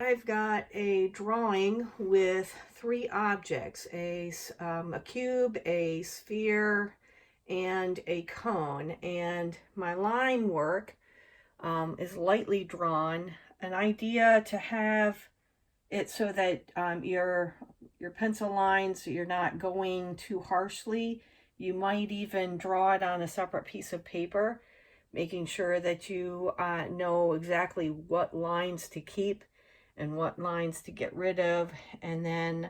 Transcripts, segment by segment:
I've got a drawing with three objects, a cube, a sphere, and a cone. And my line work is lightly drawn. An idea to have it so that your pencil lines, you're not going too harshly. You might even draw it on a separate piece of paper, making sure that you know exactly what lines to keep and what lines to get rid of, and then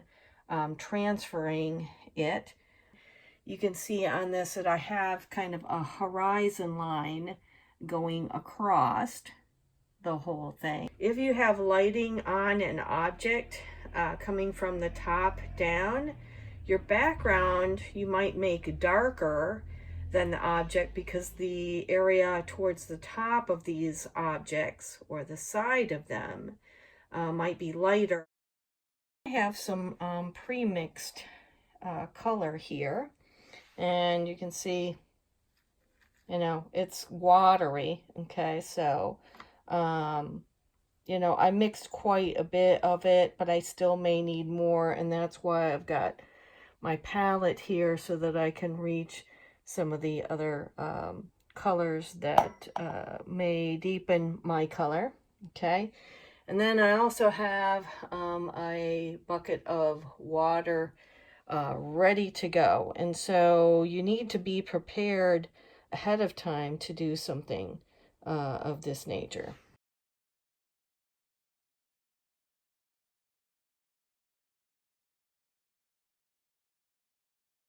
transferring it. You can see on this that I have kind of a horizon line going across the whole thing. If you have lighting on an object coming from the top down, your background you might make darker than the object because the area towards the top of these objects or the side of them might be lighter. I have some pre-mixed color here, and you can see, you know, it's watery. Okay, so you know, I mixed quite a bit of it, but I still may need more, and that's why I've got my palette here so that I can reach some of the other colors that may deepen my color. Okay, and then I also have a bucket of water ready to go, and so you need to be prepared ahead of time to do something of this nature.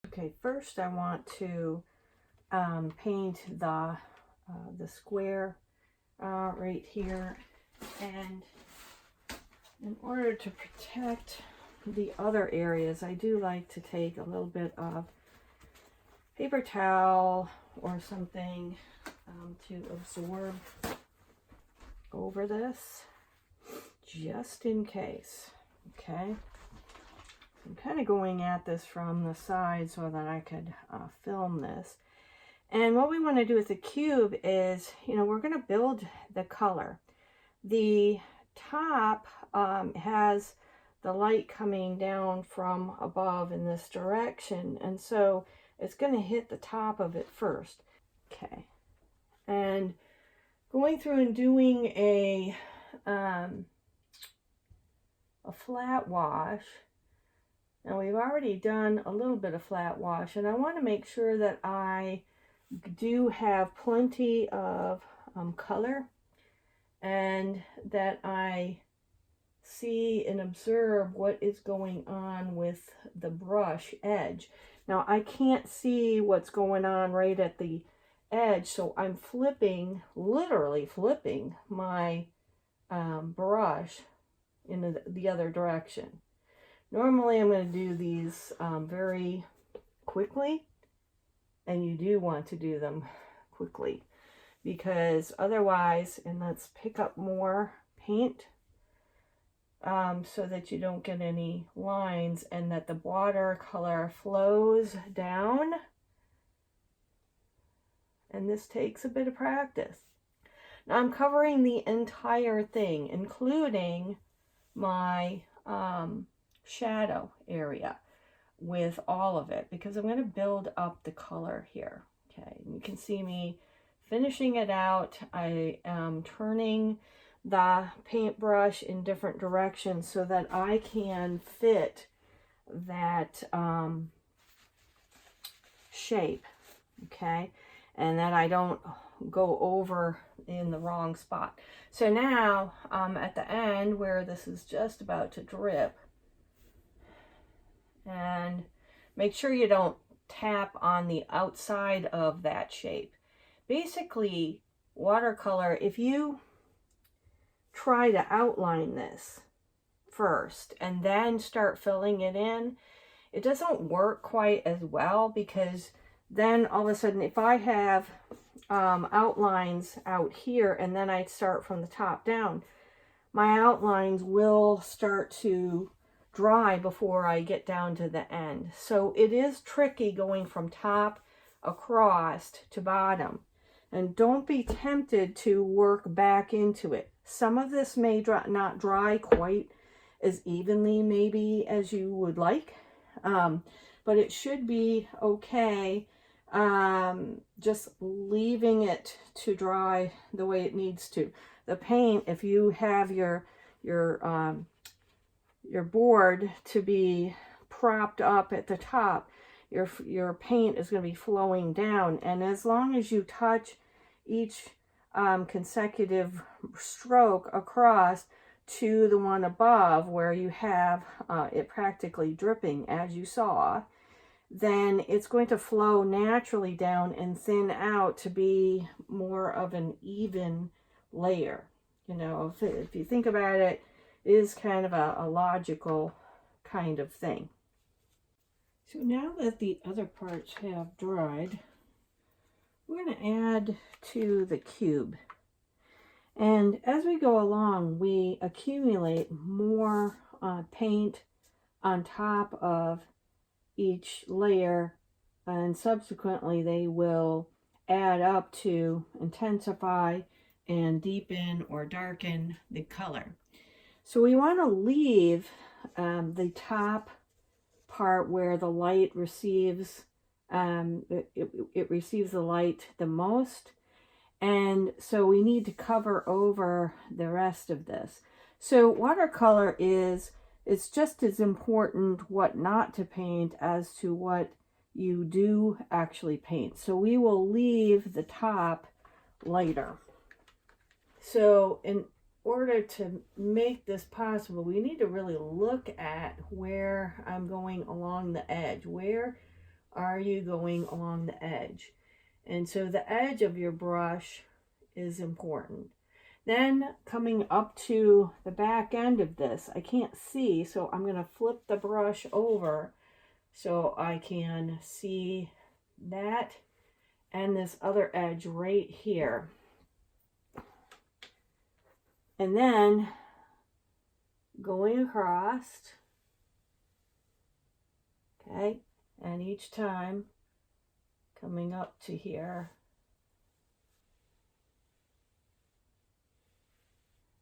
Okay, first I want to paint the square right here, and in order to protect the other areas, I do like to take a little bit of paper towel or something to absorb over this, just in case. Okay, I'm kind of going at this from the side so that I could film this. And what we want to do with the cube is, you know, we're going to build the color. The top has the light coming down from above in this direction, and so it's going to hit the top of it first. Okay, and going through and doing a flat wash. Now we've already done a little bit of flat wash, and I want to make sure that I do have plenty of color, and that I see and observe what is going on with the brush edge. Now I can't see what's going on right at the edge, so I'm flipping, literally flipping my brush in the other direction. Normally I'm going to do these very quickly, and you do want to do them quickly because otherwise, and let's pick up more paint so that you don't get any lines and that the watercolor flows down. And this takes a bit of practice. Now I'm covering the entire thing, including my shadow area, with all of it, because I'm going to build up the color here. Okay, and you can see me finishing it out. I am turning the paintbrush in different directions so that I can fit that shape, okay, and that I don't go over in the wrong spot. So now at the end where this is just about to drip, and make sure you don't tap on the outside of that shape. Basically, watercolor, if you try to outline this first and then start filling it in, it doesn't work quite as well, because then all of a sudden, if I have outlines out here and then I start from the top down, my outlines will start to dry before I get down to the end. So it is tricky going from top across to bottom. And don't be tempted to work back into it. Some of this may not dry quite as evenly maybe as you would like, but it should be okay. Just leaving it to dry the way it needs to. The paint, if you have your board to be propped up at the top, your paint is going to be flowing down, and as long as you touch each consecutive stroke across to the one above where you have it practically dripping, as you saw, then it's going to flow naturally down and thin out to be more of an even layer. You know, if you think about it, it is kind of a logical kind of thing. So now that the other parts have dried, we're going to add to the cube. And as we go along, we accumulate more paint on top of each layer, and subsequently they will add up to intensify and deepen or darken the color. So we want to leave the top part where the light receives, it receives the light the most, and so we need to cover over the rest of this. So watercolor it's just as important what not to paint as to what you do actually paint. So we will leave the top lighter. So in order to make this possible, we need to really look at where I'm going along the edge. Where are you going along the edge? And so the edge of your brush is important. Then coming up to the back end of this, I can't see, so I'm going to flip the brush over so I can see that and this other edge right here. And then going across, okay, and each time coming up to here.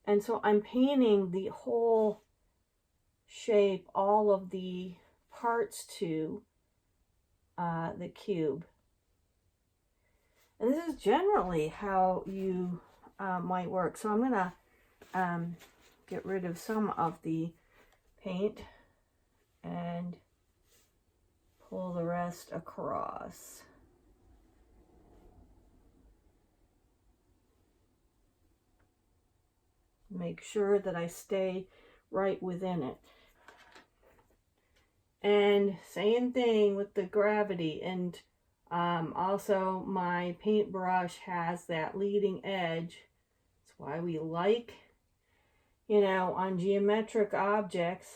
And so I'm painting the whole shape, all of the parts to the cube. And this is generally how you might work. So I'm going to get rid of some of the paint and pull the rest across. Make sure that I stay right within it. And same thing with the gravity. And also my paintbrush has that leading edge. That's why we like, you know, on geometric objects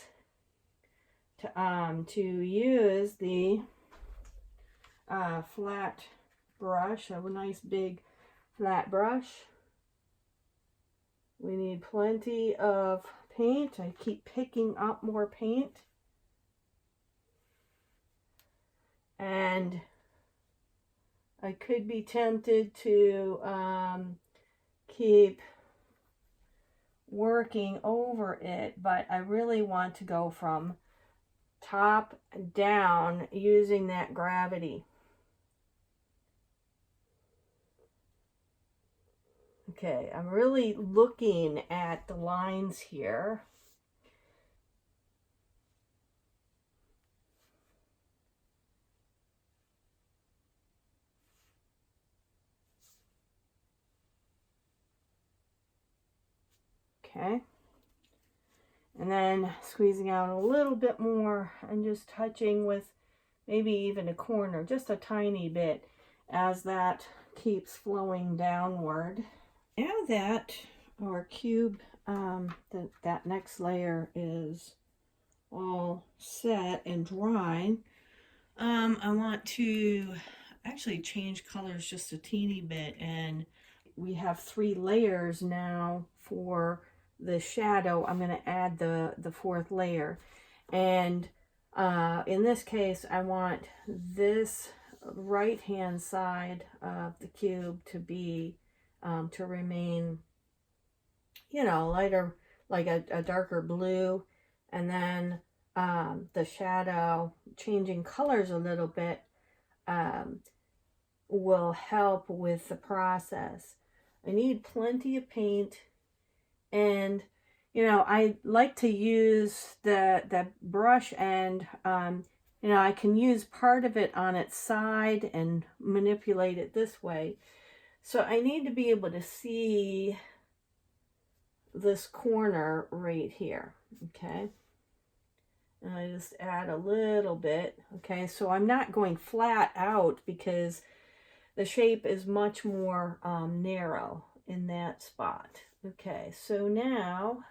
to use the flat brush, a nice big flat brush. We need plenty of paint. I keep picking up more paint. And I could be tempted to keep working over it, but I really want to go from top down using that gravity. Okay, I'm really looking at the lines here. Okay, and then squeezing out a little bit more and just touching with maybe even a corner, just a tiny bit, as that keeps flowing downward. Now that our cube, that next layer is all set and dry, I want to actually change colors just a teeny bit, and we have 3 layers now for the shadow. I'm going to add the 4th layer, and in this case I want this right hand side of the cube to be to remain you know, lighter, like a darker blue, and then the shadow changing colors a little bit will help with the process. I need plenty of paint, and you know, I like to use the brush end. You know, I can use part of it on its side and manipulate it this way. So I need to be able to see this corner right here, okay? And I just add a little bit, okay? So I'm not going flat out because the shape is much more narrow in that spot. Okay, so now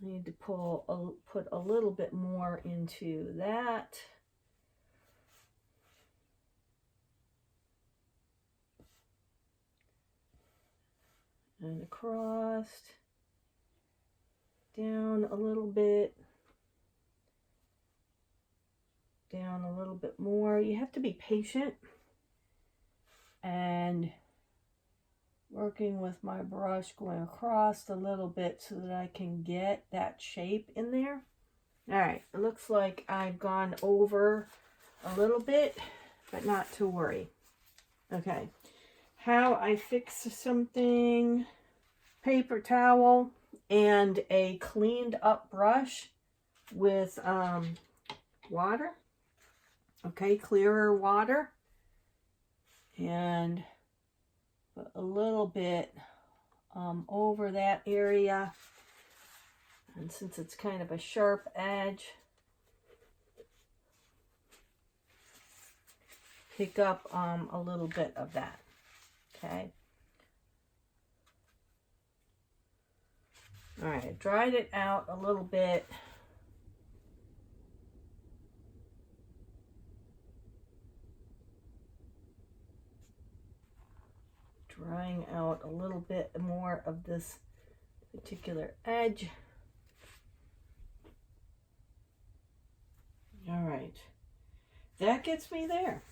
I need to put a little bit more into that. And across, down a little bit, down a little bit more. You have to be patient and working with my brush, going across a little bit so that I can get that shape in there. All right, it looks like I've gone over a little bit, but not to worry. Okay, how I fix something: paper towel and a cleaned up brush with water, okay, clearer water, and put a little bit over that area, and since it's kind of a sharp edge, pick up a little bit of that, okay. All right, I dried it out a little bit. Drying out a little bit more of this particular edge. All right, that gets me there.